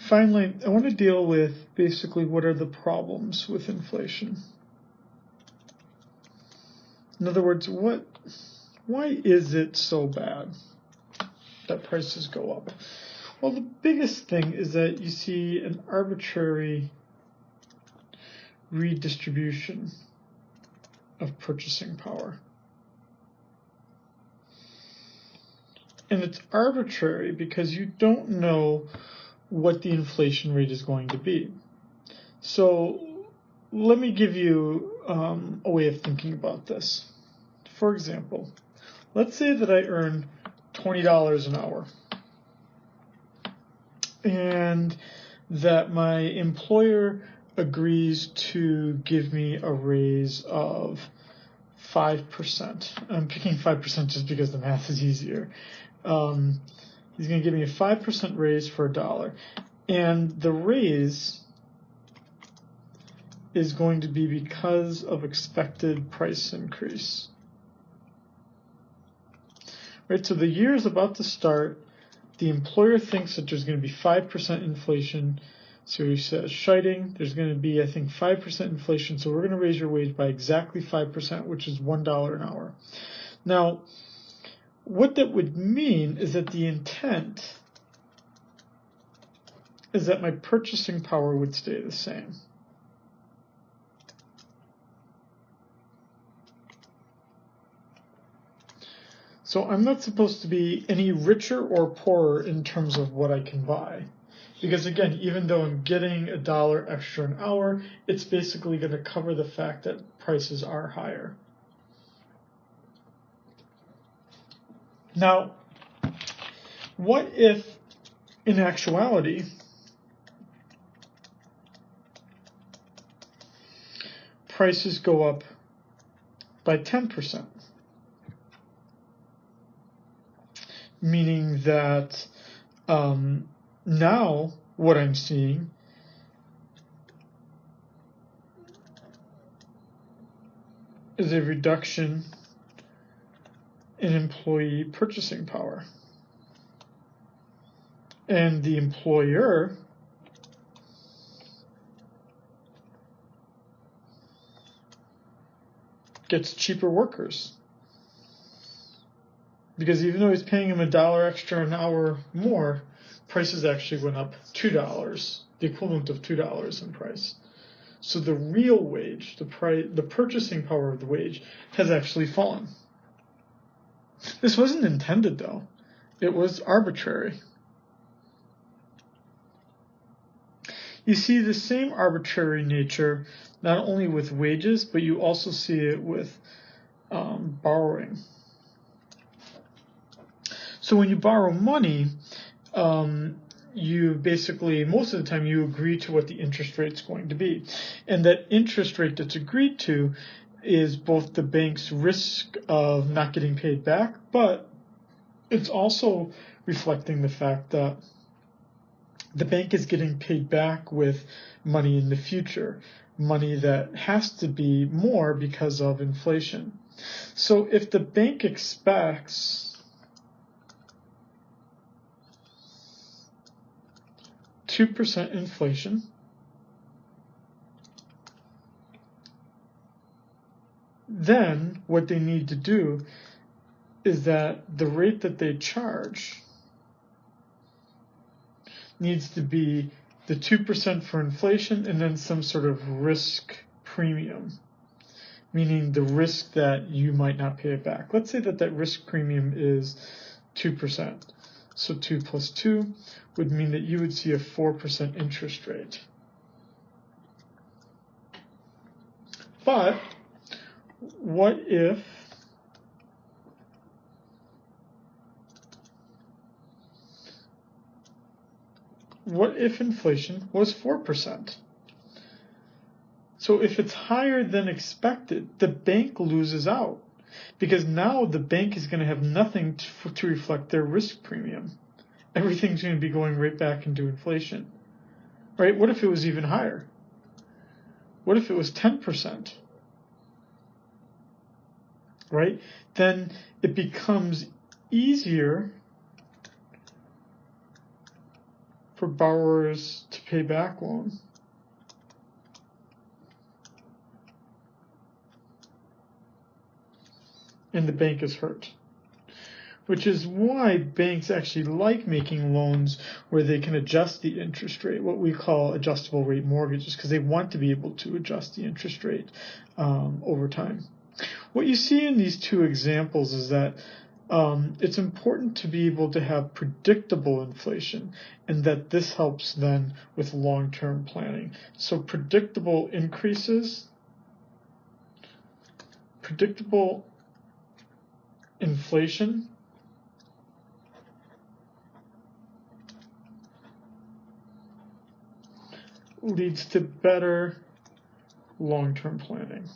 Finally, I want to deal with basically what are the problems with inflation. In other words, why is it so bad that prices go up? Well, the biggest thing is that you see an arbitrary redistribution of purchasing power. And it's arbitrary because you don't know what the inflation rate is going to be. So let me give you a way of thinking about this. For example, let's say that I earn $20 an hour and that my employer agrees to give me a raise of 5%. I'm picking 5% just because the math is easier. He's going to give me a 5% raise for $1. And the raise is going to be because of expected price increase. Right, so the year is about to start. The employer thinks that there's going to be 5% inflation. So he says, Scheiding, there's going to be, I think, 5% inflation. So we're going to raise your wage by exactly 5%, which is $1 an hour. Now, what that would mean is that the intent is that my purchasing power would stay the same. So I'm not supposed to be any richer or poorer in terms of what I can buy. Because again, even though I'm getting $1 extra an hour, it's basically going to cover the fact that prices are higher. Now, what if, in actuality, prices go up by 10%? Meaning that now what I'm seeing is a reduction in employee purchasing power. And the employer gets cheaper workers. Because even though he's paying him $1 extra an hour more, prices actually went up $2, the equivalent of $2 in price. So the real wage, the purchasing power of the wage, has actually fallen. This wasn't intended, though. It was arbitrary. You see the same arbitrary nature not only with wages, but you also see it with borrowing. So when you borrow money, you basically, most of the time, you agree to what the interest rate's going to be. And that interest rate that's agreed to is both the bank's risk of not getting paid back, but it's also reflecting the fact that the bank is getting paid back with money in the future, money that has to be more because of inflation. So if the bank expects 2% inflation, then what they need to do is that the rate that they charge needs to be the 2% for inflation and then some sort of risk premium, meaning the risk that you might not pay it back. Let's say that risk premium is 2%. So 2 plus 2 would mean that you would see a 4% interest rate. But what if inflation was 4%? So if it's higher than expected, the bank loses out, because now the bank is going to have nothing to reflect their risk premium. Everything's going to be going right back into inflation. Right? What if it was even higher? What if it was 10%? Right? Then it becomes easier for borrowers to pay back loan. And the bank is hurt. Which is why banks actually like making loans where they can adjust the interest rate, what we call adjustable rate mortgages, because they want to be able to adjust the interest rate over time. What you see in these two examples is that it's important to be able to have predictable inflation, and that this helps then with long-term planning. So predictable increases, predictable inflation leads to better long-term planning.